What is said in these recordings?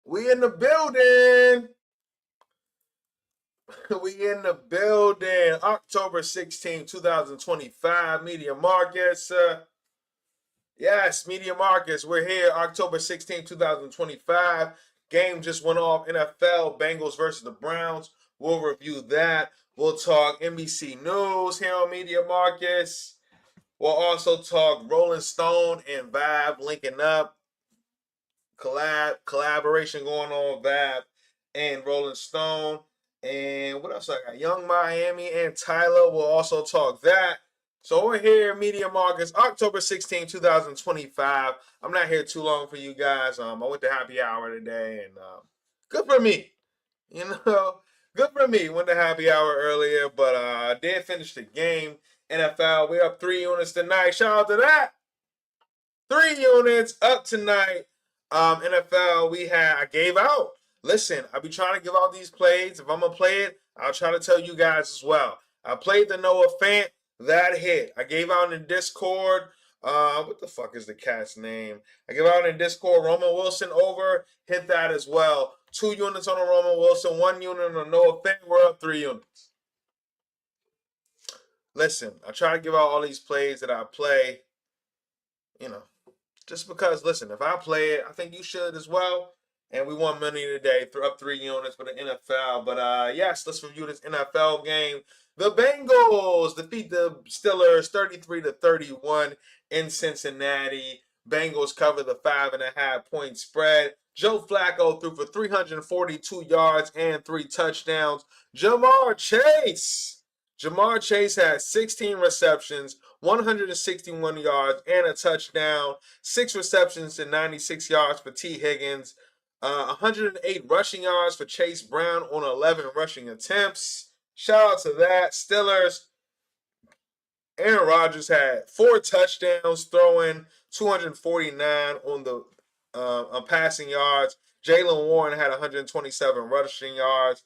We in the building. We in the building. October 16, 2025. Media Marcus. Yes, Media Marcus. We're here October 16, 2025. Game just went off. NFL Bengals versus the Browns. We'll review that. We'll talk NBC News here on Media Marcus. We'll also talk Rolling Stone and Vibe linking up. Collaboration going on with Vibe and Rolling Stone. And what else I got? Young Miami and Tyler will also talk that. So we're here, Media Marcus, October 16, 2025. I'm not here too long for you guys. I went to happy hour today, and good for me. You know, good for me. Went to happy hour earlier, but I did finish the game. NFL, we're up 3 units tonight. Shout out to that. 3 units up tonight. NFL, I gave out. Listen, I be trying to give out these plays. If I'm gonna play it, I'll try to tell you guys as well. I played the Noah Fant. That hit. I gave out in Discord. What the fuck is the cat's name? I gave out in Discord. Roman Wilson over. Hit that as well. 2 units on a Roman Wilson. 1 unit on a Noah Fant. We're up 3 units. Listen, I try to give out all these plays that I play. You know, just because, listen, if I play it, I think you should as well. And we won money today, up 3 units for the NFL. But yes, let's review this NFL game. The Bengals defeat the Steelers 33-31 in Cincinnati. Bengals cover the 5.5-point spread. Joe Flacco threw for 342 yards and 3 touchdowns. Jamar Chase had 16 receptions, 161 yards, and a touchdown. 6 receptions and 96 yards for T. Higgins. 108 rushing yards for Chase Brown on 11 rushing attempts. Shout out to that. Steelers. Aaron Rodgers had 4 touchdowns, throwing 249 on the passing yards. Jaylen Warren had 127 rushing yards.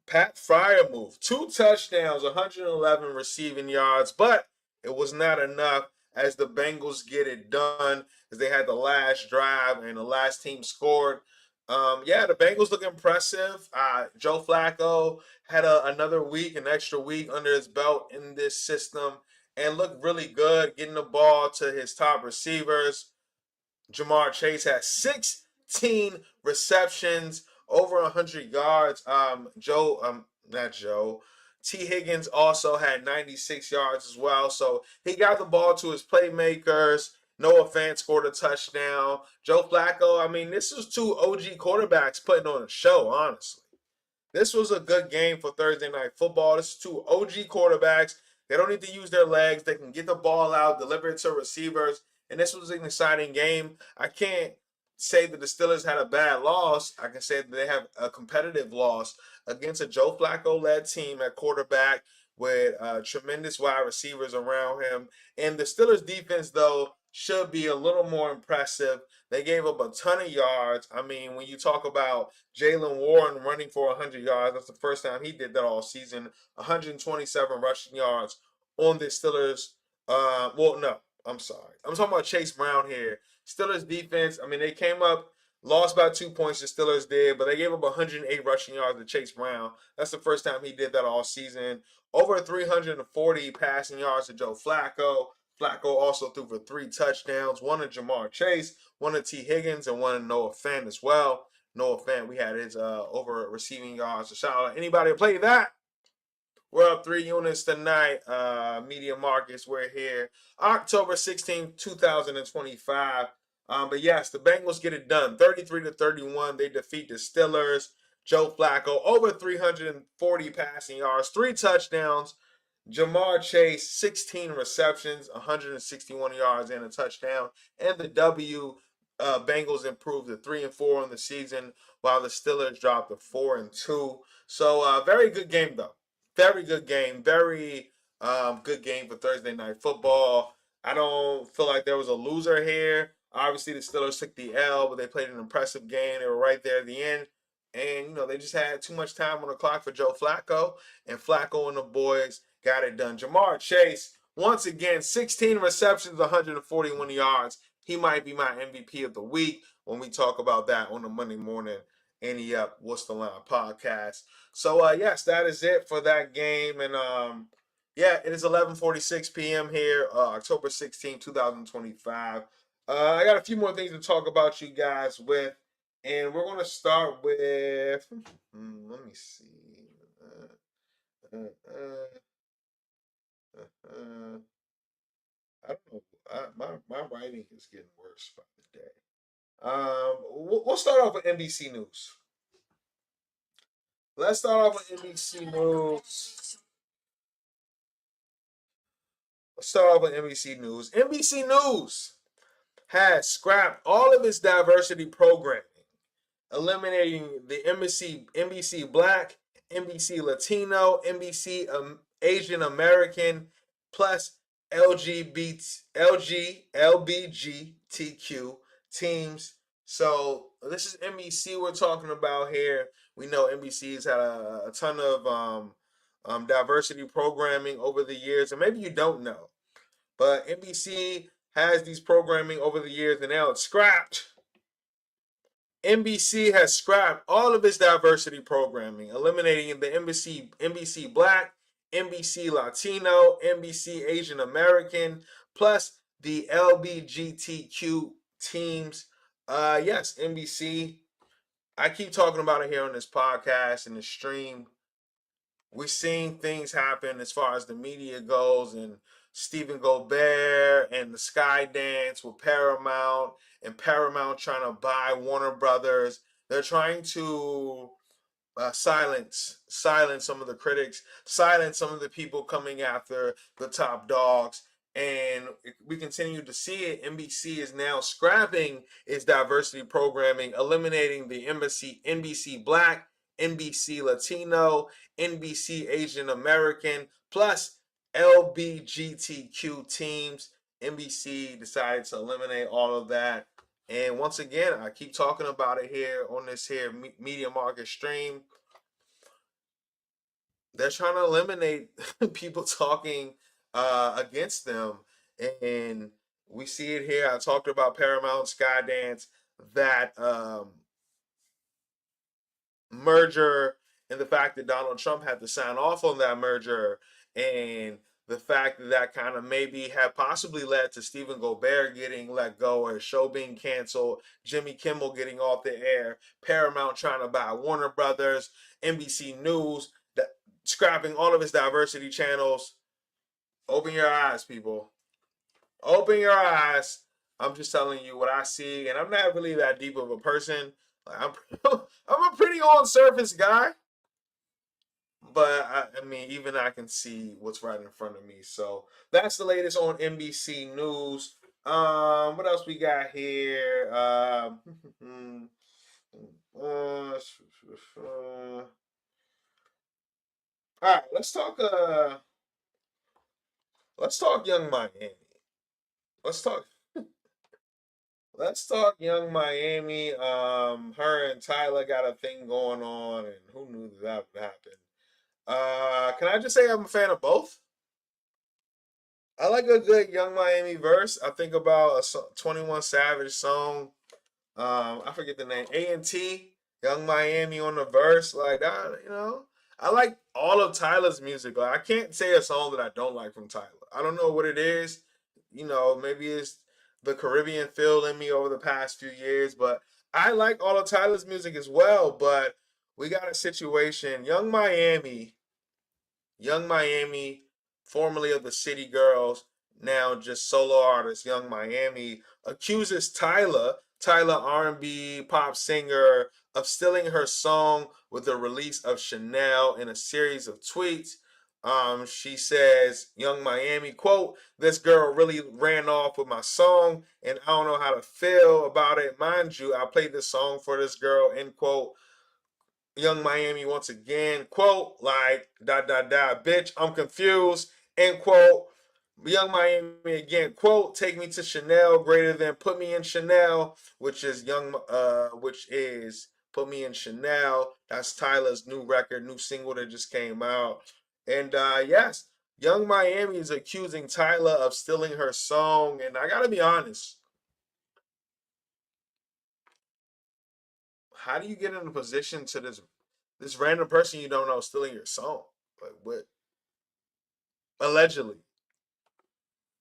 Pat Freiermuth, 2 touchdowns, 111 receiving yards, but it was not enough as the Bengals get it done as they had the last drive and the last team scored. The Bengals look impressive. Joe Flacco had an extra week under his belt in this system and looked really good getting the ball to his top receivers. Jamar Chase had 16 receptions, over 100 yards. T. Higgins also had 96 yards as well. So he got the ball to his playmakers. Noah Fant scored a touchdown. Joe Flacco, I mean, this was 2 OG quarterbacks putting on a show, honestly. This was a good game for Thursday Night Football. This is 2 OG quarterbacks. They don't need to use their legs. They can get the ball out, deliver it to receivers. And this was an exciting game. I can't say that the Steelers had a bad loss. I can say that they have a competitive loss against a Joe Flacco-led team at quarterback with tremendous wide receivers around him. And the Steelers defense, though, should be a little more impressive. They gave up a ton of yards. I mean, when you talk about Jaylen Warren running for 100 yards, that's the first time he did that all season. 127 rushing yards on the Steelers. I'm sorry. I'm talking about Chase Brown here. Steelers defense, I mean, they came up, lost by 2 points, the Steelers did, but they gave up 108 rushing yards to Chase Brown. That's the first time he did that all season. Over 340 passing yards to Joe Flacco. Flacco also threw for 3 touchdowns, 1 to Jamar Chase, 1 to T. Higgins, and 1 to Noah Fant as well. Noah Fant, we had his over receiving yards. So shout out to anybody who played that. We're up 3 units tonight. Media Markets, we're here. October 16, 2025. But yes, the Bengals get it done. 33-31. They defeat the Steelers. Joe Flacco, over 340 passing yards, 3 touchdowns. Jamar Chase, 16 receptions, 161 yards, and a touchdown. And the Bengals improved to 3-4 in the season, while the Steelers dropped to 4-2. So, very good game, though. Very good game. Very good game for Thursday Night Football. I don't feel like there was a loser here. Obviously, the Steelers took the L, but they played an impressive game. They were right there at the end. And, they just had too much time on the clock for Joe Flacco. And Flacco and the boys got it done. Jamar Chase, once again, 16 receptions, 141 yards, he might be my MVP of the week when we talk about that on the Monday morning Any Up What's the Line podcast. So yes, that is it for that game. And yeah, it is 11:46 p.m. here, October 16, 2025. I got a few more things to talk about you guys with, and we're gonna start with let me see. Uh, uh, uh, I don't know. My writing is getting worse by the day. We'll start off with NBC News. Let's start off with NBC News. Let's start off with NBC News. NBC News has scrapped all of its diversity programming, eliminating the NBC Black, NBC Latino, NBC Asian American, plus LBGTQ teams. So this is NBC we're talking about here. We know NBC's had a ton of diversity programming over the years, and maybe you don't know, but NBC has these programming over the years, and now it's scrapped. NBC has scrapped all of its diversity programming, eliminating the NBC Black, NBC Latino, NBC Asian American, plus the LBGTQ teams. Yes, NBC. I keep talking about it here on this podcast and the stream. We're seeing things happen as far as the media goes, and Stephen Colbert and the Skydance with Paramount, and Paramount trying to buy Warner Brothers. They're trying to silence some of the critics, silence some of the people coming after the top dogs. And we continue to see it. NBC is now scrapping its diversity programming, eliminating the NBC Black, NBC Latino, NBC Asian American, plus LBGTQ teams. NBC decided to eliminate all of that. And once again, I keep talking about it here on this here media market stream. They're trying to eliminate people talking against them. And we see it here. I talked about Paramount Skydance, that merger, and the fact that Donald Trump had to sign off on that merger, and the fact that that kind of maybe had possibly led to Stephen Colbert getting let go, or his show being canceled, Jimmy Kimmel getting off the air, Paramount trying to buy Warner Brothers, NBC News that scrapping all of its diversity channels. Open your eyes, people. Open your eyes. I'm just telling you what I see, and I'm not really that deep of a person. Like, I'm a pretty on surface guy, but I mean, even I can see what's right in front of me. So that's the latest on NBC News. What else we got here? All right, let's talk Young Miami. Let's talk let's talk Young Miami. Her and Tyler got a thing going on, and who knew that would happen? Can I just say I'm a fan of both? I like a good Young Miami verse. I think about a 21 Savage song. I forget the name. A&T, Young Miami on the verse, like that. I like all of Tyler's music. Like, I can't say a song that I don't like from Tyler. I don't know what it is. Maybe it's the Caribbean feel in me over the past few years, but I like all of Tyler's music as well. But we got a situation. Young Miami, formerly of the City Girls, now just solo artist Young Miami, accuses Tyler R&B pop singer, of stealing her song with the release of Chanel in a series of tweets. She says, Young Miami, quote, "This girl really ran off with my song, and I don't know how to feel about it. Mind you, I played this song for this girl," end quote. Young Miami once again, quote, like, dot, dot, dot, bitch, I'm confused, end quote. Young Miami again, quote, "Take me to Chanel, greater than put me in Chanel," which is Put Me in Chanel. That's Tyler's new record, new single that just came out. And yes, Young Miami is accusing Tyler of stealing her song. And I gotta be honest, how do you get in a position to this random person you don't know stealing your song? Like what? Allegedly.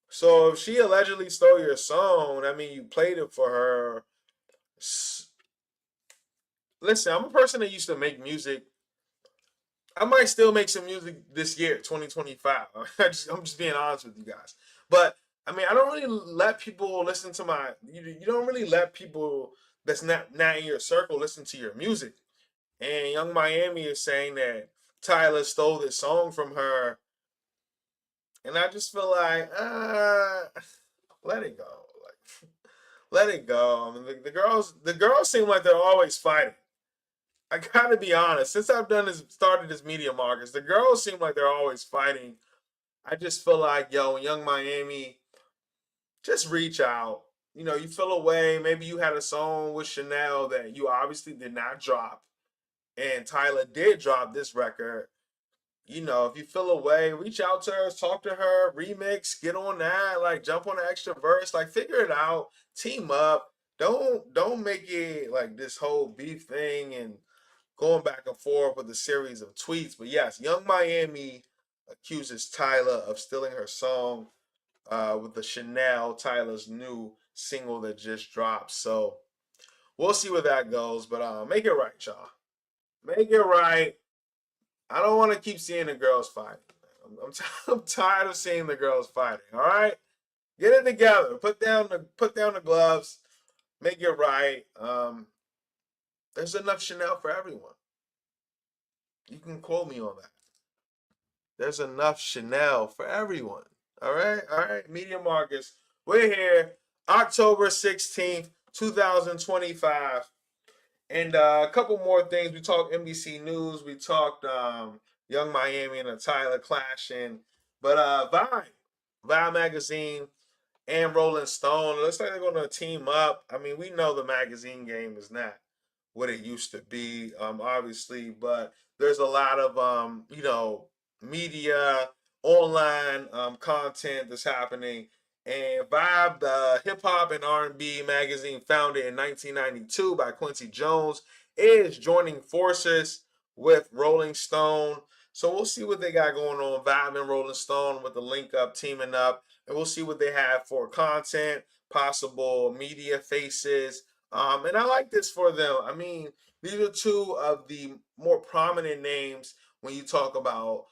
So if she allegedly stole your song, I mean you played it for her. Listen, I'm a person that used to make music. I might still make some music this year, 2025. I'm just being honest with you guys. But I mean, I don't really let people listen to my. You don't really let people that's not in your circle listen to your music. And Young Miami is saying that Tyler stole this song from her, and I just feel like, let it go. Like, let it go. I mean, the girls seem like they're always fighting. I gotta be honest. Since I've started this media markets, the girls seem like they're always fighting. I just feel like, yo, Young Miami, just reach out. You feel away. Maybe you had a song with Chanel that you obviously did not drop, and Tyler did drop this record. If you feel away, reach out to her, talk to her, remix, get on that, like jump on the extra verse, like figure it out, team up. Don't make it like this whole beef thing and going back and forth with a series of tweets. But yes, Young Miami accuses Tyler of stealing her song with the Chanel, Tyler's new single that just dropped. So we'll see where that goes. But make it right, y'all. Make it right. I don't want to keep seeing the girls fighting. I'm tired of seeing the girls fighting. All right, get it together. Put down the gloves. Make it right. There's enough Chanel for everyone. You can quote me on that. There's enough Chanel for everyone. All right. Media Marcus. We're here October 16th, 2025. And a couple more things. We talked NBC News. We talked Young Miami and Tyler clashing. But Vibe magazine and Rolling Stone. It looks like they're going to team up. I mean, we know the magazine game is not what it used to be, obviously, but there's a lot of media, online content that's happening. And Vibe, the hip hop and R&B magazine founded in 1992 by Quincy Jones, is joining forces with Rolling Stone. So we'll see what they got going on. Vibe and Rolling Stone with the link up, teaming up, and we'll see what they have for content, possible media faces. And I like this for them. I mean, these are two of the more prominent names when you talk about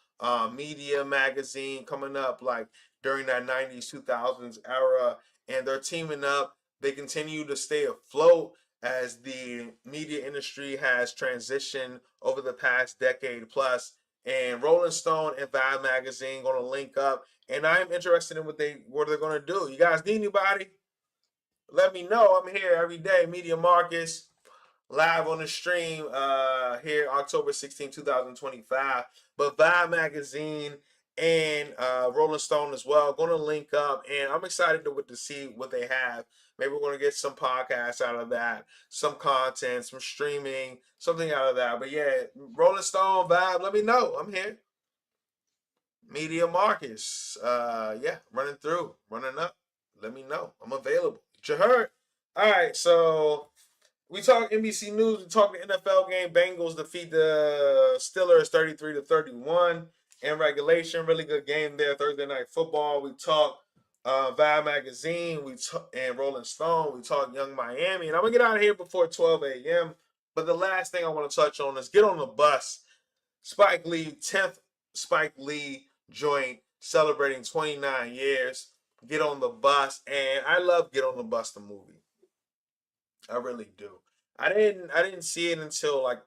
media magazine coming up, like during that 90s, 2000s era, and they're teaming up. They continue to stay afloat as the media industry has transitioned over the past decade plus. And Rolling Stone and Vibe magazine going to link up, and I'm interested in what they're going to do. You guys need anybody? Let me know. I'm here every day. Media Marcus live on the stream here October 16, 2025. But Vibe Magazine and Rolling Stone as well going to link up, and I'm excited to see what they have. Maybe we're going to get some podcasts out of that, some content, some streaming, something out of that. But yeah, Rolling Stone, Vibe, let me know. I'm here. Media Marcus, yeah, running up. Let me know. I'm available. You heard? All right, so we talk NBC News. We talk the NFL game. Bengals defeat the Steelers 33-31 in regulation. Really good game there. Thursday night football. We talk Vibe Magazine. And Rolling Stone. We talk Young Miami. And I'm gonna get out of here before 12 a.m. But the last thing I want to touch on is get on the bus. Spike Lee 10th Spike Lee joint celebrating 29 years. Get on the bus, and I love Get on the Bus the movie. I really do. I didn't see it until like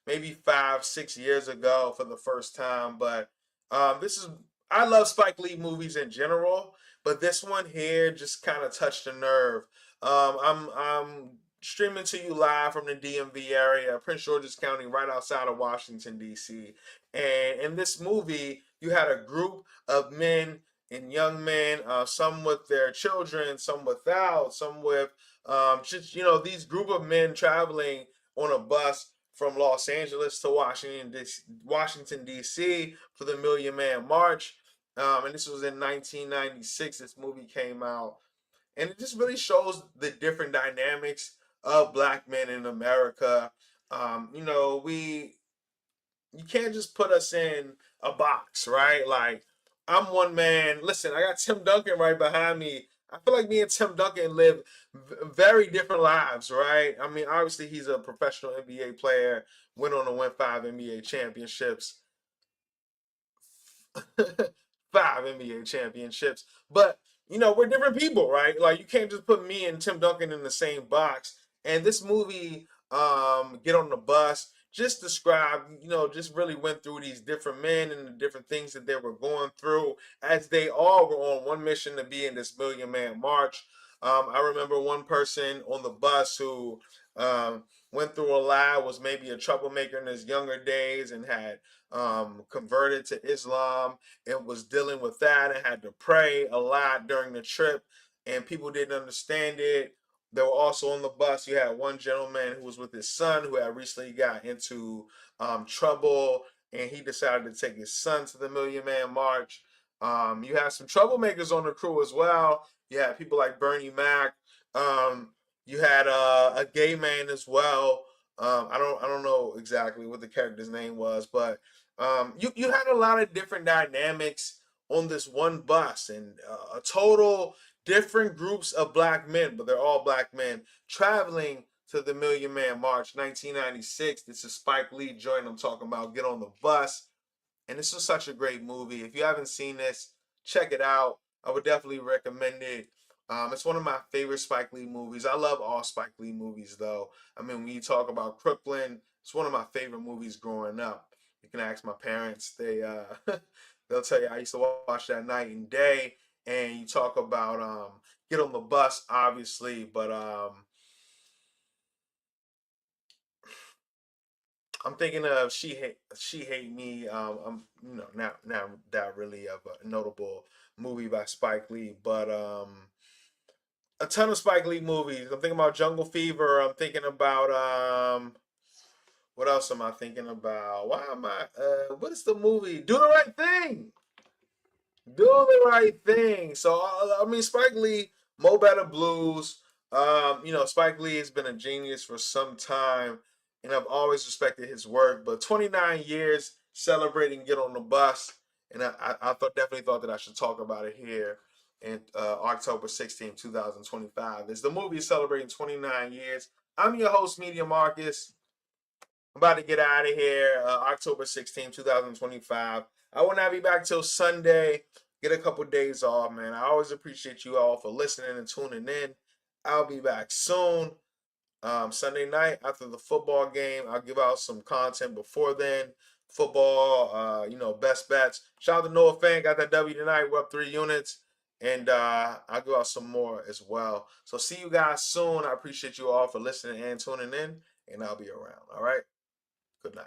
maybe 5, 6 years ago for the first time. But this is I love Spike Lee movies in general, but this one here just kind of touched a nerve. I'm streaming to you live from the DMV area, Prince George's County, right outside of Washington D.C. And in this movie, you had a group of men and young men, some with their children, some without, some with just these group of men traveling on a bus from Los Angeles to Washington D.C. for the Million Man March, and this was in 1996. This movie came out, and it just really shows the different dynamics of black men in America. You know, you can't just put us in a box, right? Like, I'm one man. Listen, I got Tim Duncan right behind me. I feel like me and Tim Duncan live very different lives, right? I mean, obviously he's a professional NBA player, went on to win 5 NBA championships. 5 NBA championships. But you know, we're different people, right? Like, you can't just put me and Tim Duncan in the same box. And this movie, Get on the Bus, just described, you know, just really went through these different men and the different things that they were going through as they all were on one mission to be in this Million Man March. I remember one person on the bus who went through a lot, was maybe a troublemaker in his younger days, and had converted to Islam and was dealing with that and had to pray a lot during the trip, and people didn't understand it. They were also on the bus. You had one gentleman who was with his son who had recently got into trouble, and he decided to take his son to the Million Man March. You have some troublemakers on the crew as well. You had people like Bernie Mac. Um, you had a gay man as well. I don't know exactly what the character's name was, but you had a lot of different dynamics on this one bus, and a total different groups of black men, but they're all black men traveling to the Million Man March 1996. This is Spike Lee joint I'm talking about, Get on the Bus. And this was such a great movie. If you haven't seen this, check it out. I would definitely recommend it. It's one of my favorite Spike Lee movies. I love all Spike Lee movies, though. I mean, when you talk about Crooklyn, it's one of my favorite movies growing up. You can ask my parents; they'll tell you I used to watch that night and day. And you talk about Get on the Bus, obviously, but I'm thinking of She Hate Me. You know, not that really of a notable movie by Spike Lee, but a ton of Spike Lee movies. I'm thinking about Jungle Fever. I'm thinking about what else am I thinking about? Why am I? What is the movie? Do the Right Thing. Do the right thing. So I mean, Spike Lee, Mo Better Blues. You know, Spike Lee has been a genius for some time, and I've always respected his work. But 29 years celebrating Get on the Bus, and I thought definitely thought that I should talk about it here in October 16, 2025. As the movie is celebrating 29 years, I'm your host, Media Marcus. I'm about to get out of here. October 16, 2025. I will not be back till Sunday. Get a couple days off, man. I always appreciate you all for listening and tuning in. I'll be back soon. Sunday night after the football game, I'll give out some content before then. Football, you know, best bets. Shout out to Noah Fan, got that W tonight. We're up 3 units. And I'll give out some more as well. So see you guys soon. I appreciate you all for listening and tuning in. And I'll be around. All right. Good night.